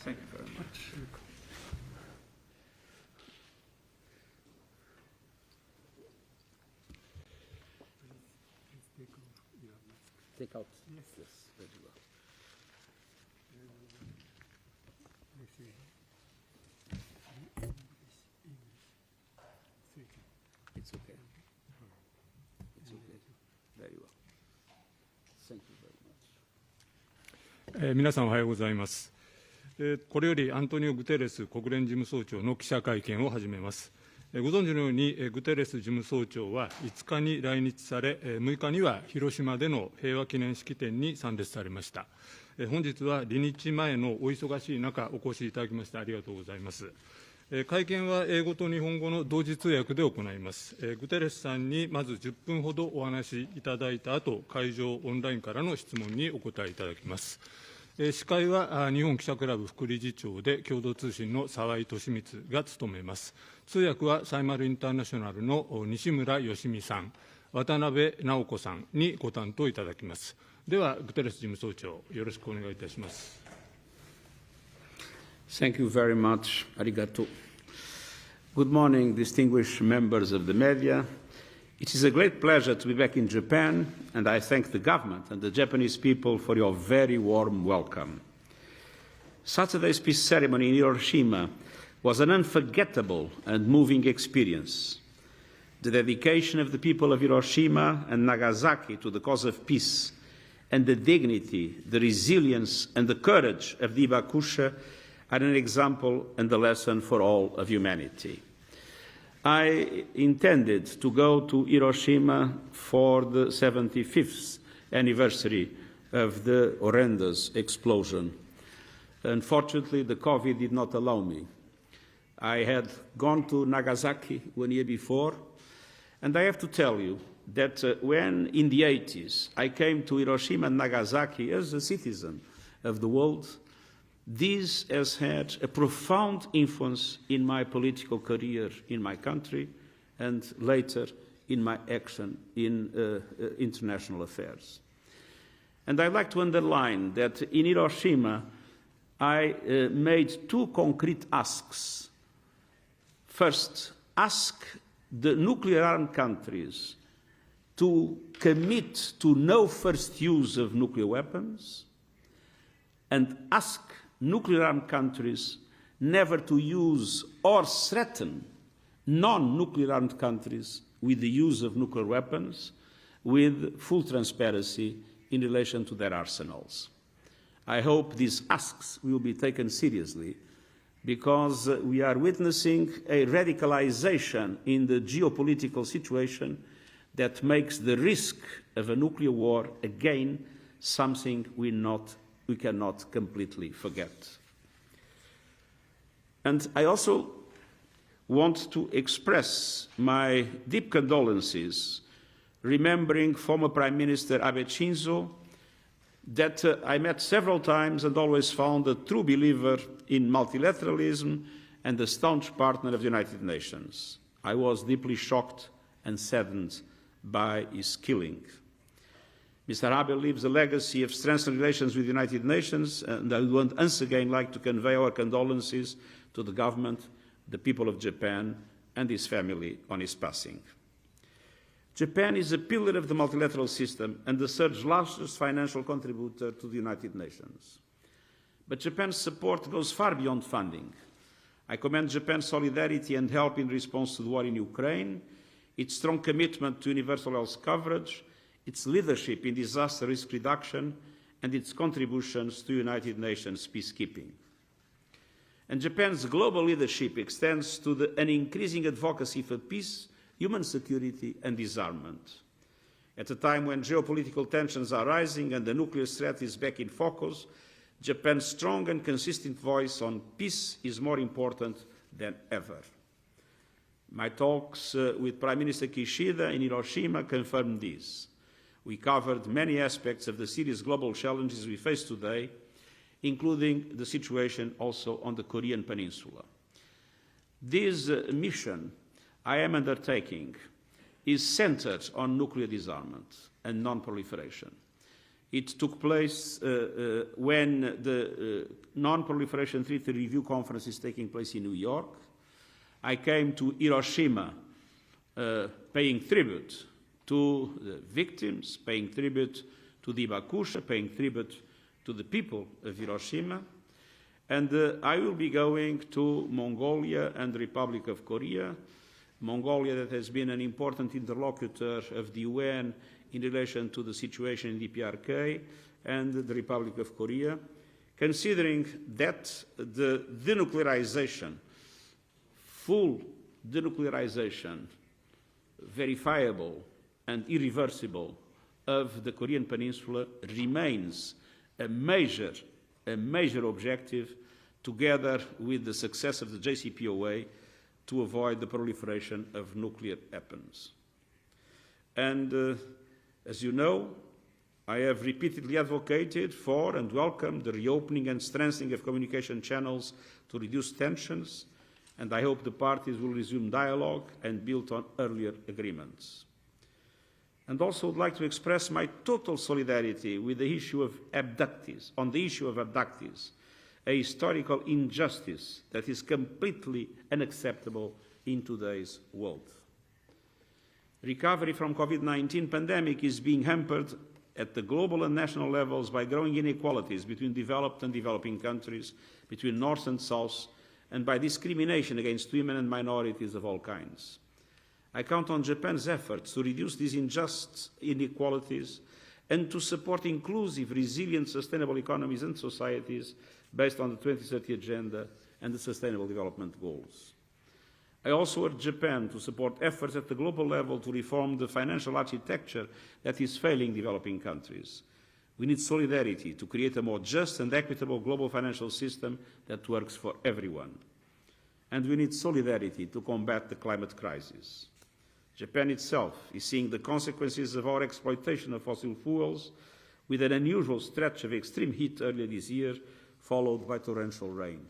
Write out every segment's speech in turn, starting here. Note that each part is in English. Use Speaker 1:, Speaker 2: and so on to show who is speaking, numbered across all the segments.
Speaker 1: Thank you very much. Take out. Yes. Very well. It's okay. It's okay. Very well. Thank you very much.
Speaker 2: 皆さんおはようございます。これよりアントニオ・グテレス国連事務総長の記者会見を始めます。ご存知のように、グテレス事務総長は5日に来日され、6日には広島での平和記念式典に参列されました。本日は離日前のお忙しい中、お越しいただきましてありがとうございます。会見は英語と日本語の同時通訳で行います。グテレスさんにまず10分ほどお話しいただいた後、会場オンラインからの質問にお答えいただきます。司会は日本記者クラブ副理事長で共同通信の澤井利光が務めます。通訳はサイマルインターナショナルの西村義美さん、渡辺直子さんにご担当いただきます。では、グテレス事務総長、よろしくお願いいたします。
Speaker 1: Thank you very much. Arigato. Good morning, distinguished members of the media. It is a great pleasure to be back in Japan, and I thank the government and the Japanese people for your very warm welcome. Saturday's peace ceremony in Hiroshima was an unforgettable and moving experience. The dedication of the people of Hiroshima and Nagasaki to the cause of peace, and the dignity, the resilience, and the courage of the Ibakusha are an example and a lesson for all of humanity. I intended to go to Hiroshima for the 75th anniversary of the horrendous explosion. Unfortunately, the COVID did not allow me. I had gone to Nagasaki 1 year before, and I have to tell you that when in the 80s I came to Hiroshima and Nagasaki as a citizen of the world, this has had a profound influence in my political career in my country and later in my action in international affairs. And I'd like to underline that in Hiroshima, I made two concrete asks. First, ask the nuclear-armed countries to commit to no first use of nuclear weapons, and ask nuclear-armed countries never to use or threaten non-nuclear-armed countries with the use of nuclear weapons with full transparency in relation to their arsenals. I hope these asks will be taken seriously because we are witnessing a radicalization in the geopolitical situation that makes the risk of a nuclear war again something we cannot completely forget. And I also want to express my deep condolences, remembering former Prime Minister Abe Shinzo, that I met several times and always found a true believer in multilateralism and a staunch partner of the United Nations. I was deeply shocked and saddened by his killing. Mr. Abe leaves a legacy of strengthened relations with the United Nations, and I would once again like to convey our condolences to the government, the people of Japan, and his family on his passing. Japan is a pillar of the multilateral system and the third largest financial contributor to the United Nations. But Japan's support goes far beyond funding. I commend Japan's solidarity and help in response to the war in Ukraine, its strong commitment to universal health coverage, its leadership in disaster risk reduction, and its contributions to United Nations peacekeeping. And Japan's global leadership extends to an increasing advocacy for peace, human security, and disarmament. At a time when geopolitical tensions are rising and the nuclear threat is back in focus, Japan's strong and consistent voice on peace is more important than ever. My talks with Prime Minister Kishida in Hiroshima confirmed this. We covered many aspects of the serious global challenges we face today, including the situation also on the Korean Peninsula. This mission I am undertaking is centered on nuclear disarmament and non-proliferation. It took place when the Non-Proliferation Treaty Review Conference is taking place in New York. I came to Hiroshima paying tribute to the victims, paying tribute to the Ibakusha, paying tribute to the people of Hiroshima. And I will be going to Mongolia and the Republic of Korea. Mongolia, that has been an important interlocutor of the UN in relation to the situation in DPRK, and the Republic of Korea, considering that the denuclearization, full denuclearization, verifiable and irreversible of the Korean Peninsula remains a major objective, together with the success of the JCPOA, to avoid the proliferation of nuclear weapons. And as you know, I have repeatedly advocated for and welcomed the reopening and strengthening of communication channels to reduce tensions, and I hope the parties will resume dialogue and build on earlier agreements. And also would like to express my total solidarity with the issue of abductees, a historical injustice that is completely unacceptable in today's world. Recovery from COVID-19 pandemic is being hampered at the global and national levels by growing inequalities between developed and developing countries, between North and South, and by discrimination against women and minorities of all kinds. I count on Japan's efforts to reduce these unjust inequalities and to support inclusive, resilient, sustainable economies and societies based on the 2030 Agenda and the Sustainable Development Goals. I also urge Japan to support efforts at the global level to reform the financial architecture that is failing developing countries. We need solidarity to create a more just and equitable global financial system that works for everyone. And we need solidarity to combat the climate crisis. Japan itself is seeing the consequences of our exploitation of fossil fuels, with an unusual stretch of extreme heat earlier this year, followed by torrential rain.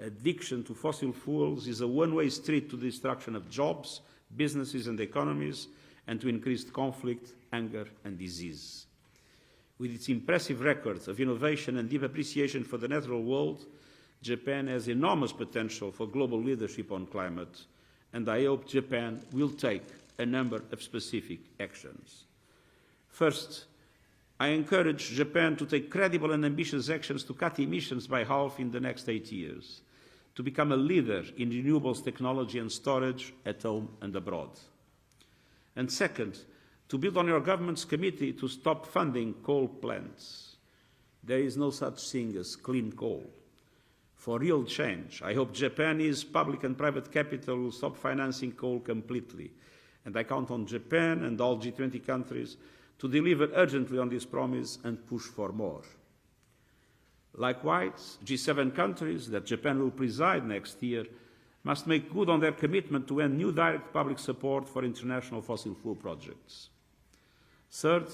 Speaker 1: Addiction to fossil fuels is a one-way street to the destruction of jobs, businesses and economies, and to increased conflict, anger and disease. With its impressive record of innovation and deep appreciation for the natural world, Japan has enormous potential for global leadership on climate, and I hope Japan will take a number of specific actions. First, I encourage Japan to take credible and ambitious actions to cut emissions by half in the next 8 years, to become a leader in renewables technology and storage at home and abroad. And second, to build on your government's committee to stop funding coal plants. There is no such thing as clean coal. For real change, I hope Japanese public and private capital will stop financing coal completely, and I count on Japan and all G20 countries to deliver urgently on this promise and push for more. Likewise, G7 countries that Japan will preside next year must make good on their commitment to end new direct public support for international fossil fuel projects. Third,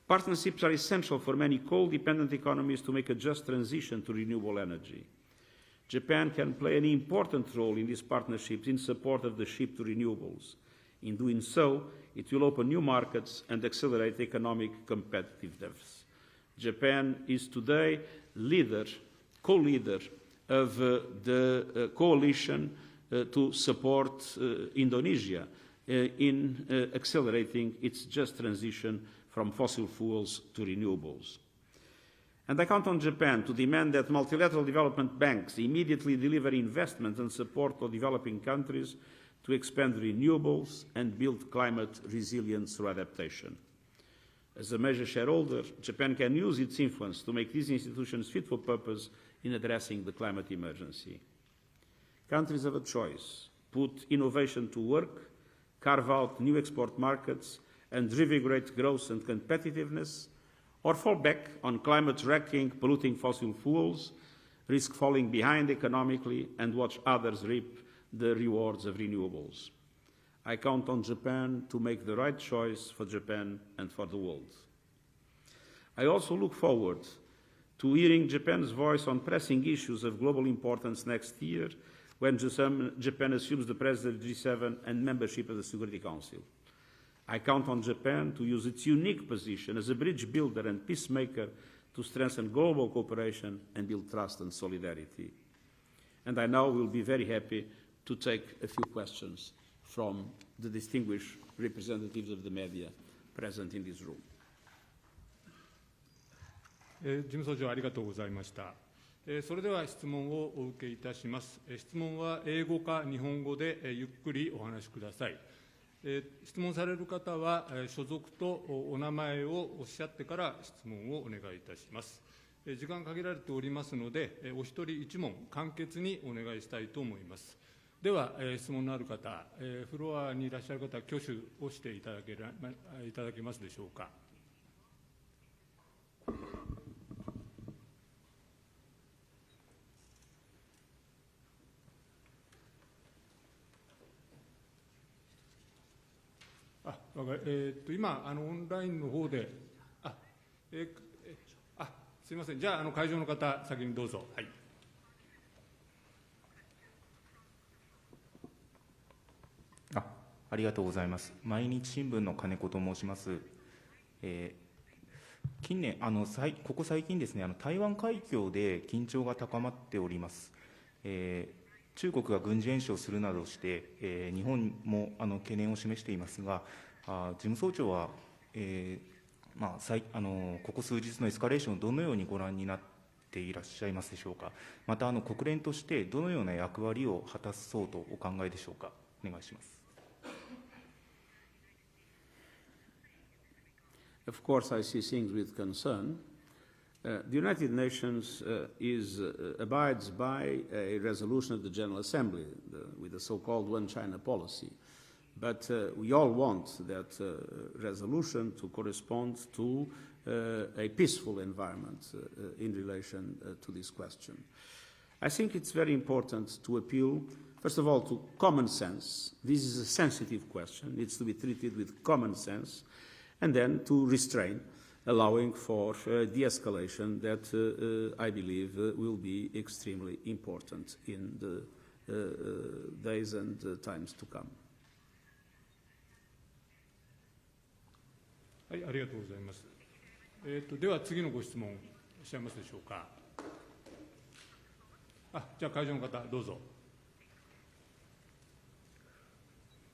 Speaker 1: partnerships are essential for many coal-dependent economies to make a just transition to renewable energy. Japan can play an important role in these partnerships in support of the shift to renewables. In doing so, it will open new markets and accelerate economic competitiveness. Japan is today co-leader of the coalition to support Indonesia in accelerating its just transition from fossil fuels to renewables. And I count on Japan to demand that multilateral development banks immediately deliver investment and support for developing countries to expand renewables and build climate resilience through adaptation. As a major shareholder, Japan can use its influence to make these institutions fit for purpose in addressing the climate emergency. Countries have a choice: put innovation to work, carve out new export markets, and revigorate growth and competitiveness, or fall back on climate-wrecking, polluting fossil fuels, risk falling behind economically, and watch others reap the rewards of renewables. I count on Japan to make the right choice for Japan and for the world. I also look forward to hearing Japan's voice on pressing issues of global importance next year when Japan assumes the presidency of G7 and membership of the Security Council. I count on Japan to use its unique position as a bridge builder and peacemaker to strengthen global cooperation and build trust and solidarity. And I now will be very happy to take a few questions from the distinguished representatives of the media present in this room.
Speaker 2: 事務総長、ありがとうございました。それでは質問をお受けいたします。質問は英語か日本語でゆっくりお話しください。質問される方は所属とお名前をおっしゃってから質問をお願いいたします。時間限られておりますので、お一人一問簡潔にお願いしたいと思います。では、質問のある方、フロアにいらっしゃる方、挙手をしていただけますでしょうか。今、オンラインの方で、すみません、じゃあ、会場の方、先にどうぞ。はい。
Speaker 3: ありがとうございます。毎日新聞の金子と申します。近年、ここ最近ですね、台湾海峡で緊張が高まっております。中国が軍事演習をするなどして、日本も懸念を示していますが、事務総長は、ここ数日のエスカレーションをどのようにご覧になっていらっしゃいますでしょうか。また国連としてどのような役割を果たそうとお考えでしょうか。お願いします。
Speaker 1: Of course, I see things with concern. The United Nations abides by a resolution of the General Assembly with the so-called One China policy. But we all want that resolution to correspond to a peaceful environment in relation to this question. I think it's very important to appeal, first of all, to common sense. This is a sensitive question. It needs to be treated with common sense. And then to restrain, allowing for de-escalation that I believe will be extremely important in the days and times to come.
Speaker 2: はい、ありがとうございます。では次のご質問いらっしゃいますでしょうか。じゃあ会場の方どうぞ。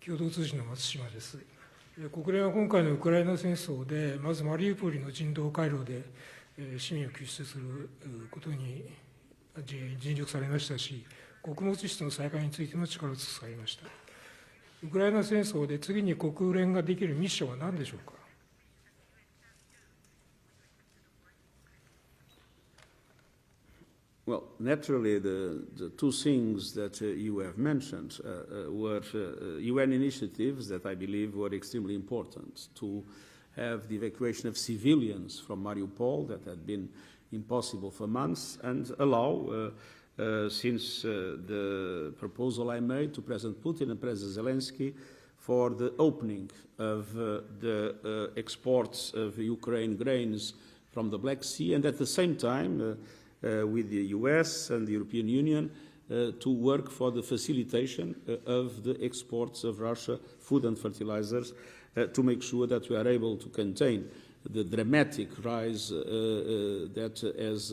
Speaker 4: 共同通信の松島です。国連は今回のウクライナ戦争で、まずマリウポリの人道回廊で市民を救出することに尽力されましたし、穀物輸出の再開についても力を尽くされました。ウクライナ戦争で次に国連ができるミッションは何でしょうか。
Speaker 1: Well, naturally, the two things that you have mentioned were UN initiatives that I believe were extremely important to have the evacuation of civilians from Mariupol that had been impossible for months and allow, since the proposal I made to President Putin and President Zelensky for the opening of the exports of Ukraine grains from the Black Sea, and at the same time with the US and the European Union to work for the facilitation of the exports of Russia food and fertilizers to make sure that we are able to contain the dramatic rise that has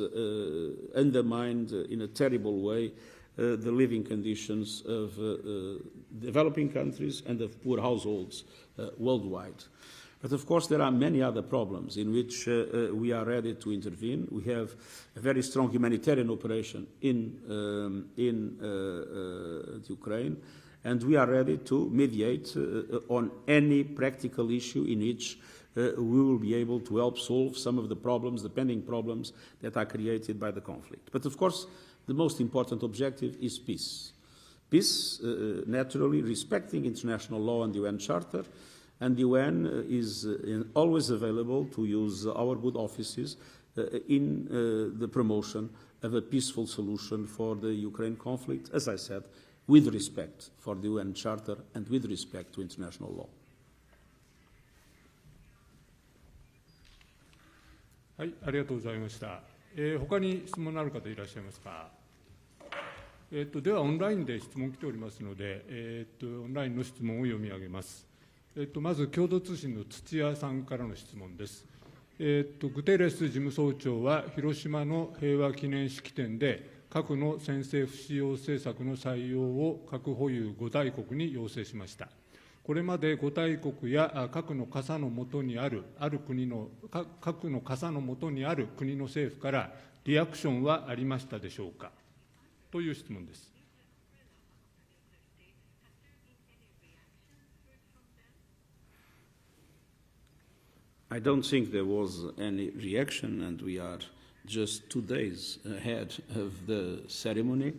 Speaker 1: undermined in a terrible way the living conditions of developing countries and of poor households worldwide. But of course, there are many other problems in which we are ready to intervene. We have a very strong humanitarian operation in Ukraine, and we are ready to mediate on any practical issue in which we will be able to help solve some of the problems, the pending problems that are created by the conflict. But of course, the most important objective is peace. Peace, naturally, respecting international law and the UN Charter, and the UN is always available to use our good offices in the promotion of a peaceful solution for the Ukraine conflict, as I said, with respect for the UN Charter and with respect to international law.
Speaker 2: はい、ありがとうございました。他に質問のある方いらっしゃいますか。ではオンラインで質問来ておりますので、オンラインの質問を読み上げます。まず共同通信の土屋さんからの質問です。グテーレス事務総長は広島の平和記念式典で、核の先制不使用政策の採用を核保有5大国に要請しました。これまで5大国や核の傘の下にある国の政府からリアクションはありましたでしょうかという質問です。
Speaker 1: I don't think there was any reaction, and we are just 2 days ahead of the ceremony.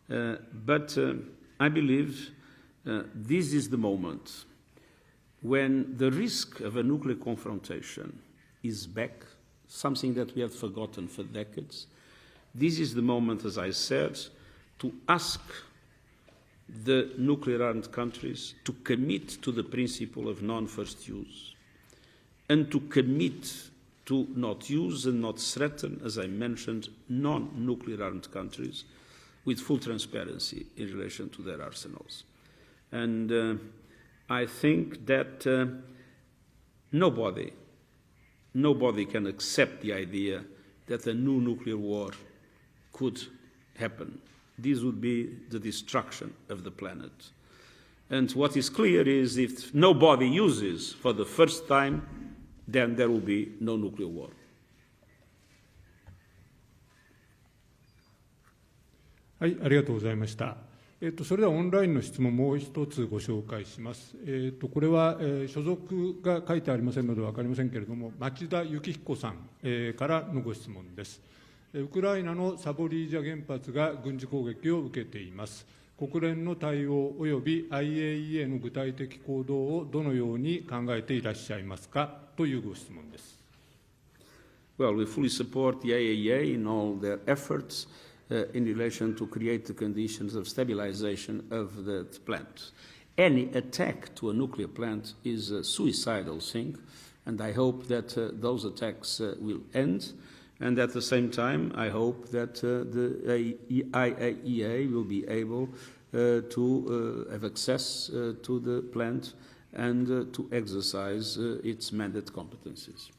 Speaker 1: But I believe this is the moment when the risk of a nuclear confrontation is back, something that we have forgotten for decades. This is the moment, as I said, to ask the nuclear-armed countries to commit to the principle of non-first use, and to commit to not use and not threaten, as I mentioned, non-nuclear armed countries with full transparency in relation to their arsenals. And I think that nobody can accept the idea that a new nuclear war could happen. This would be the destruction of the planet. And what is clear is if nobody uses for the first time, then there will be no nuclear war.
Speaker 2: はい、ありがとうございました。それではオンラインの質問もう一つご紹介します。これは、所属が書いてありませんので分かりませんけれども、町田幸彦さん、からのご質問です。ウクライナのサボリージャ原発が軍事攻撃を受けています。国連の対応および IAEA の具体的行動をどのように考えていらっしゃいますかというご質問です。
Speaker 1: Well, we fully support the IAEA in all their efforts in relation to create the conditions of stabilization of the plant. Any attack to a nuclear plant is a suicidal thing, and I hope that those attacks will end. And at the same time, I hope that the IAEA will be able to have access to the plant and to exercise its mandate competencies.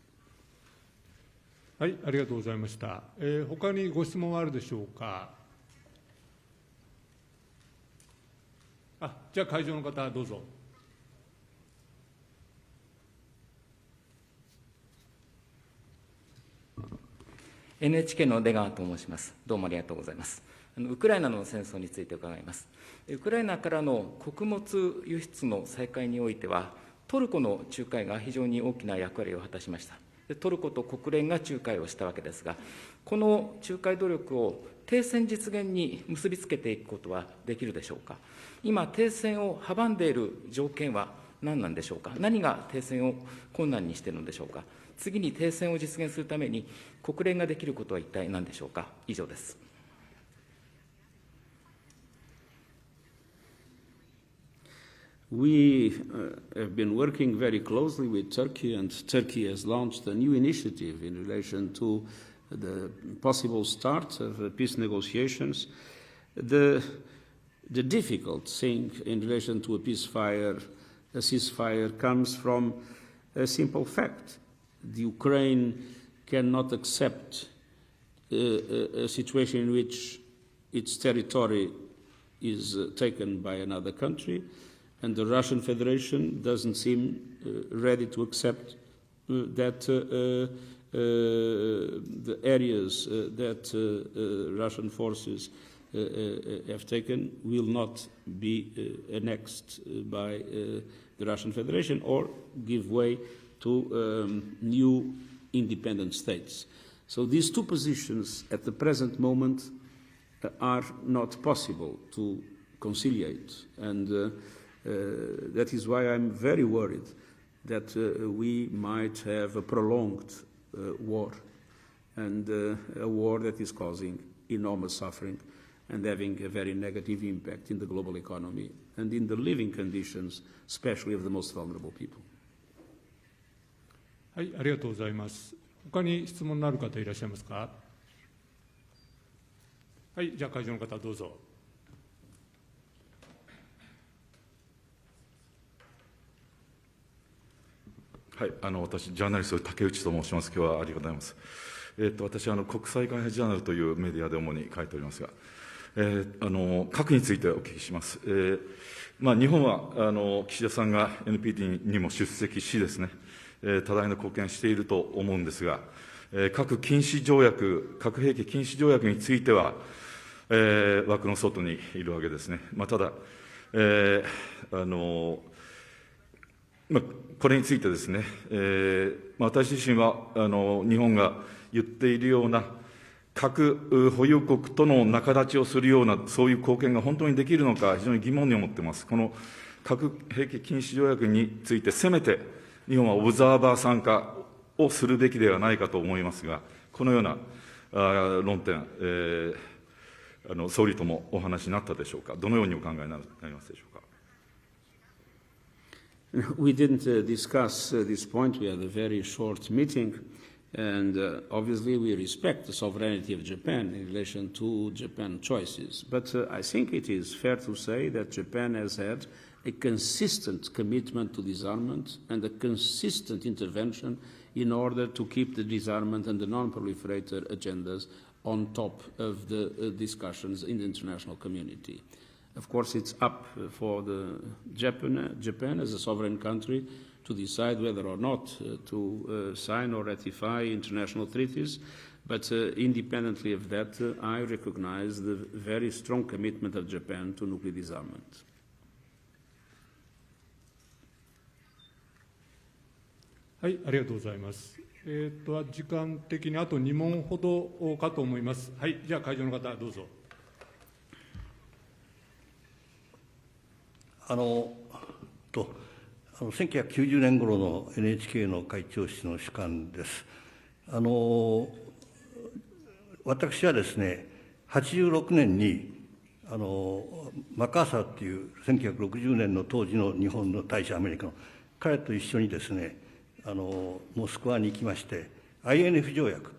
Speaker 2: はい、ありがとうございました。他にご質問はあるでしょうか。じゃあ会場の方どうぞ。
Speaker 5: NHK の出川と申します。どうもありがとうございます。ウクライナの戦争について伺います。ウクライナからの穀物輸出の再開においては、トルコの仲介が非常に大きな役割を果たしました。トルコと国連が仲介をしたわけですが、この仲介努力を停戦実現に結びつけていくことはできるでしょうか。今、停戦を阻んでいる条件は何なんでしょうか。何が停戦を困難にしているのでしょうか。次に停戦を実現するために国連ができることは一体何でしょうか。以上です。
Speaker 1: We have been working very closely with Turkey, and Turkey has launched a new initiative in relation to the possible start of peace negotiations. The difficult thing in relation to a ceasefire comes from a simple fact. The Ukraine cannot accept a situation in which its territory is taken by another country, and the Russian Federation doesn't seem ready to accept that the areas that Russian forces have taken will not be annexed by the Russian Federation or give way to new independent states. So these two positions at the present moment are not possible to conciliate, and that is why I'm very worried that we might have a prolonged war, and a war that is causing enormous suffering and having a very negative impact in the global economy and in the living conditions, especially of the most vulnerable people.
Speaker 2: はい、ありがとうございます。他に質問のある方いらっしゃいますか。はい、じゃあ会場の方どうぞ。
Speaker 6: はい、私、ジャーナリストの竹内と申します。今日はありがとうございます。私、国際開発ジャーナルというメディアで主に書いておりますが、核についてお聞きします。日本は岸田さんが NPT にも出席しですね、多大な貢献していると思うんですが、核禁止条約、核兵器禁止条約については、枠の外にいるわけですね。ただ、これについてですね、私自身は日本が言っているような核保有国との仲立ちをするような、そういう貢献が本当にできるのか、非常に疑問に思っています。この核兵器禁止条約について、せめて日本はオブザーバー参加をするべきではないかと思いますが、このような論点、総理ともお話になったでしょうか。どのようにお考えになりますでしょうか。
Speaker 1: We didn't discuss this point. We had a very short meeting, and obviously we respect the sovereignty of Japan in relation to Japan's choices. But I think it is fair to say that Japan has had a consistent commitment to disarmament and a consistent intervention in order to keep the disarmament and the non-proliferator agendas on top of the discussions in the international community. Of course, it's up for Japan as a sovereign country to decide whether or not to sign or ratify international treaties. But independently of that, I recognize the very strong commitment of Japan to nuclear disarmament.
Speaker 2: はい、ありがとうございます。時間的にあと2問ほどかと思います。はい、じゃあ会場の方、どうぞ。
Speaker 7: 1990年頃の NHK の会長室の主幹です。私はですね、86年にマカーサーっていう1960年の当時の日本の大使アメリカの彼と一緒にですね、モスクワに行きまして INF 条約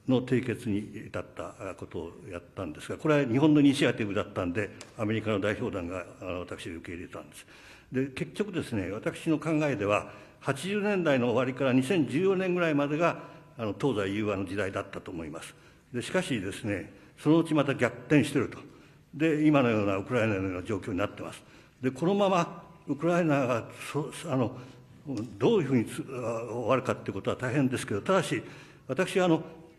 Speaker 7: の締結に至ったことをやったんですが、これは日本のイニシアティブだったんで、アメリカの代表団が私で受け入れたんです。で、結局ですね、私の考えでは、80年代の終わりから2014年ぐらいまでが東西融和の時代だったと思います。で、しかしですね、そのうちまた逆転していると。で、今のようなウクライナのような状況になってます。で、このままウクライナがどういうふうに終わるかということは大変ですけど、ただし、私は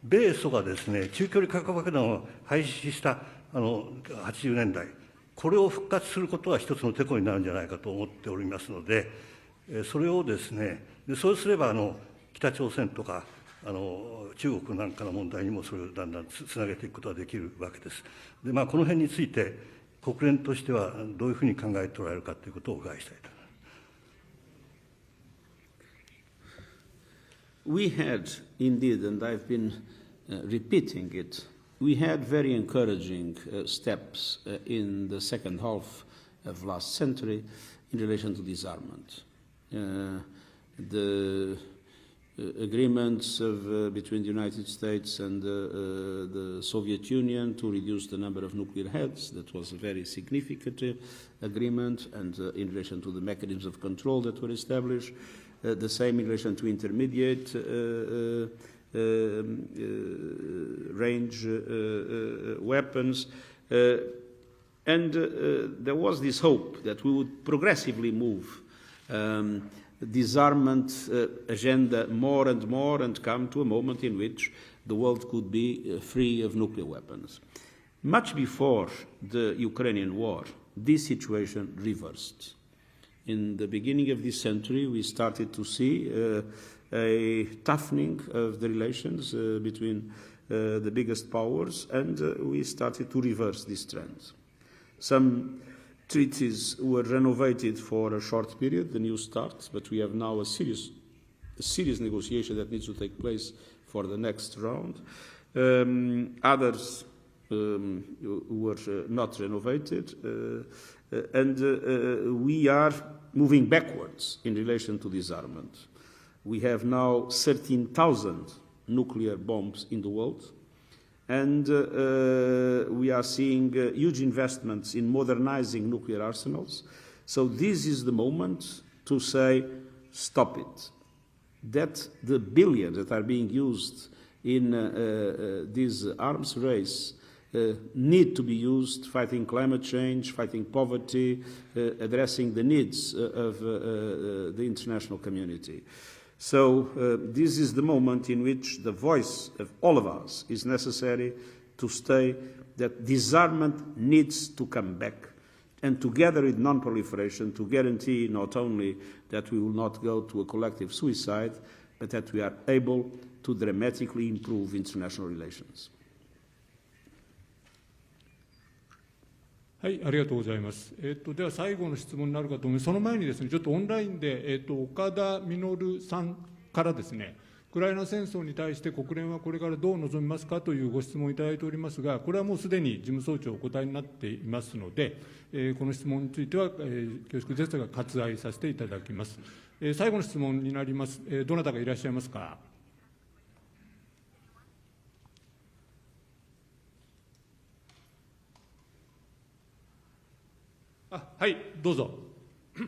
Speaker 7: 米ソがですね、中距離核爆弾を廃止した80年代、これを復活することは一つのテコになるんじゃないかと思っておりますので、それをですね、そうすれば北朝鮮とか中国なんかの問題にもそれをだんだんつなげていくことができるわけです。で、この辺について国連としてはどういうふうに考えておられるかということをお伺いしたいと思います。
Speaker 1: We had, indeed, and I've been repeating it, we had very encouraging steps in the second half of last century in relation to disarmament. The agreements between the United States and the Soviet Union to reduce the number of nuclear heads, that was a very significant agreement, and in relation to the mechanisms of control that were established. The same in relation to intermediate range weapons. And there was this hope that we would progressively move disarmament agenda more and more and come to a moment in which the world could be free of nuclear weapons. Much before the Ukrainian war, this situation reversed. In the beginning of this century, we started to see a toughening of the relations between the biggest powers, and we started to reverse this trend. Some treaties were renovated for a short period, the new START, but we have now a serious negotiation that needs to take place for the next round. Others were not renovated, and we are moving backwards in relation to disarmament. We have now 13,000 nuclear bombs in the world, and we are seeing huge investments in modernizing nuclear arsenals. So this is the moment to say, stop it. that the billions that are being used in this arms race need to be used fighting climate change, fighting poverty, addressing the needs of the international community. So this is the moment in which the voice of all of us is necessary to say that disarmament needs to come back, and together with non-proliferation to guarantee not only that we will not go to a collective suicide, but that we are able to dramatically improve international relations.
Speaker 2: はい、ありがとうございます。では最後の質問になるかと思います。その前にですね、ちょっとオンラインで、岡田実さんからですね、ウクライナ戦争に対して国連はこれからどう臨みますかというご質問をいただいておりますが、これはもうすでに事務総長お答えになっていますので、この質問については、恐縮ですが割愛させていただきます。最後の質問になります。どなたかいらっしゃいますか。はい、どうぞ。
Speaker 4: すみ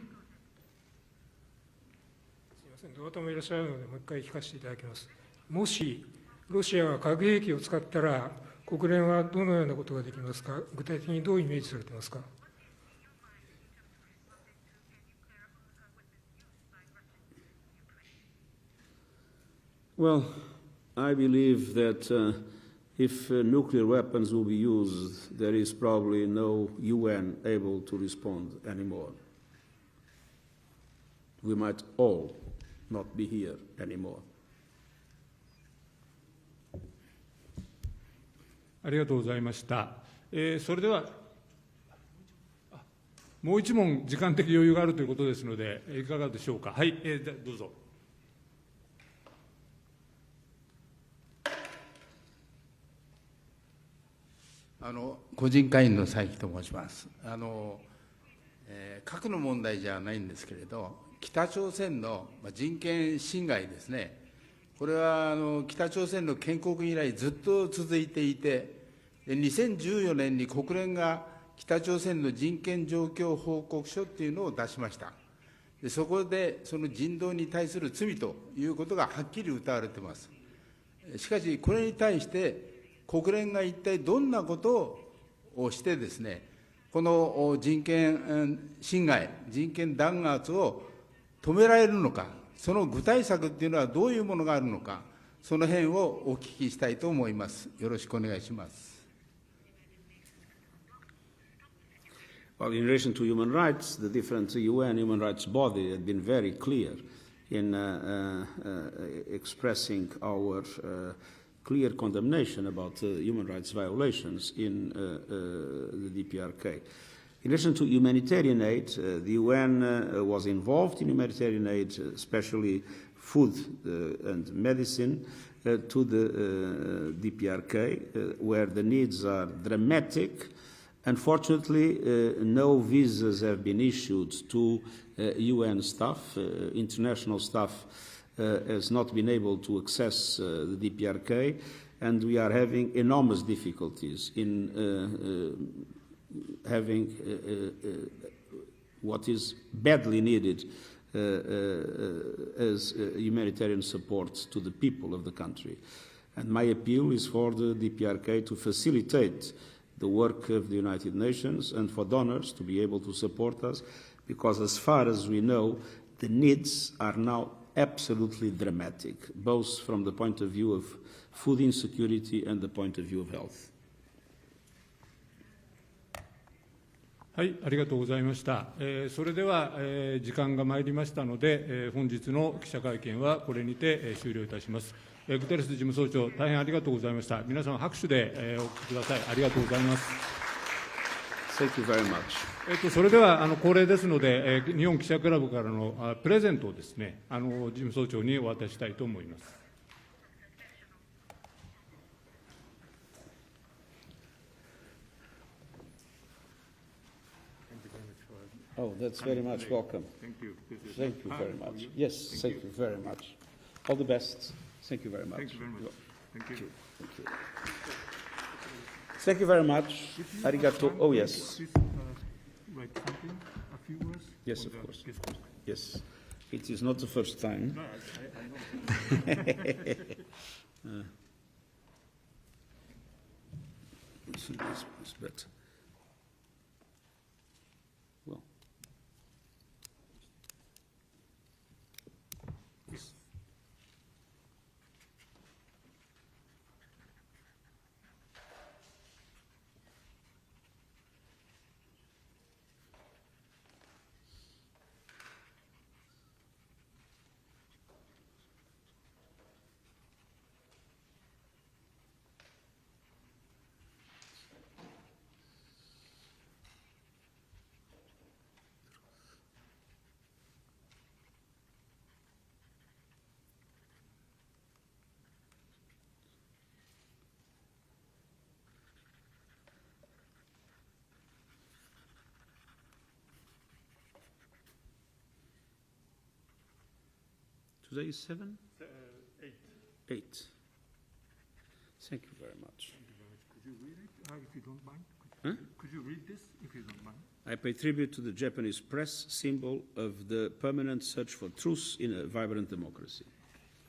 Speaker 4: ません、どなたもいらっしゃるので、もう一回聞かせていただきます。もし、ロシアが核兵器を使ったら、国連はどのようなことができますか。具体的にどうイメージされていますか。
Speaker 1: Well, I believe that if nuclear weapons will be used, there is probably no UN able to respond anymore. We might all not be here anymore.
Speaker 2: ありがとうございました。それでは、もう一問、時間的余裕があるということですので、いかがでしょうか。はい、どうぞ。
Speaker 8: 個人会員の佐伯と申します。核の問題じゃないんですけれど、北朝鮮の人権侵害ですね、これは北朝鮮の建国以来ずっと続いていて、2014年に国連が北朝鮮の人権状況報告書っていうのを出しました。でそこでその人道に対する罪ということがはっきり謳われています。しかし、これに対して国連が一体どんなことをしてですね、この人権侵害、人権弾圧を止められるのか、その具体策っていうのはどういうものがあるのか、その辺をお聞きしたいと思います。よろしくお願いします。
Speaker 1: Well, in relation to human rights, the different UN human rights body had been very clear in expressing our clear condemnation about human rights violations in the DPRK. In relation to humanitarian aid, the UN was involved in humanitarian aid, especially food and medicine, to the DPRK, where the needs are dramatic. Unfortunately, no visas have been issued to UN staff. International staff has not been able to access the DPRK, and we are having enormous difficulties in having what is badly needed as humanitarian support to the people of the country. And my appeal is for the DPRK to facilitate the work of the United Nations and for donors to be able to support us, because as far as we know, the needs are now absolutely dramatic, both from the point of view of food insecurity and the point of view of health.
Speaker 2: はい、ありがとうございました。それでは、時間が参りましたので、本日の記者会見はこれにて、終了いたします。グテレス事務総長、大変ありがとうございました。皆さん拍手で、お聞きください。ありがとうございます。
Speaker 1: Thank you very much.
Speaker 2: それでは恒例ですので、日本記者クラブからのプレゼントをですね、事務総長にお渡ししたいと思います。
Speaker 1: Oh, that's very much welcome.
Speaker 2: Thank you.
Speaker 1: Thank you very much. Yes, thank you very much. All the best. Thank you very much.
Speaker 2: Thank you very much. Thank you.
Speaker 1: Thank you. Thank you very much. Arigato. Oh, yes.
Speaker 2: Write something, a few words?
Speaker 1: Yes, of course. Yes. It is not the first time.
Speaker 2: No, I know.
Speaker 1: This better. Well. Yes. Today is 7?
Speaker 2: 8.
Speaker 1: 8. Thank you very much.
Speaker 2: Could you read it, if you don't mind?
Speaker 1: Huh?
Speaker 2: Could you read this, if you don't mind?
Speaker 1: I pay tribute to the Japanese press, symbol of the permanent search for truth in a vibrant democracy.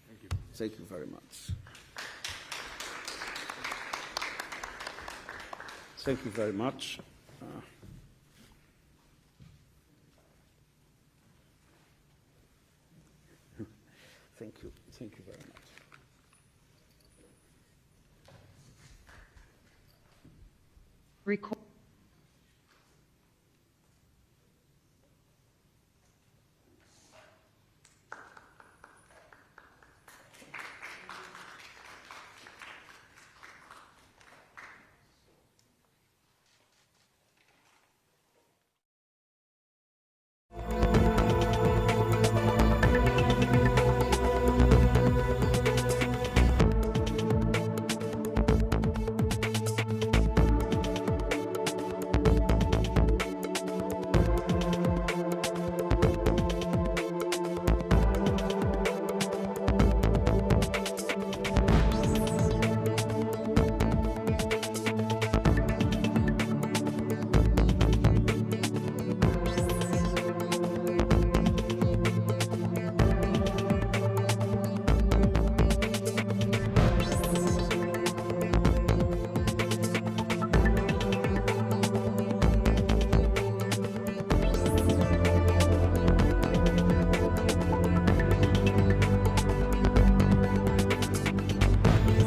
Speaker 2: Thank you.
Speaker 1: Thank you very much. Thank you very much. Thank you. Thank you very much.
Speaker 9: Record.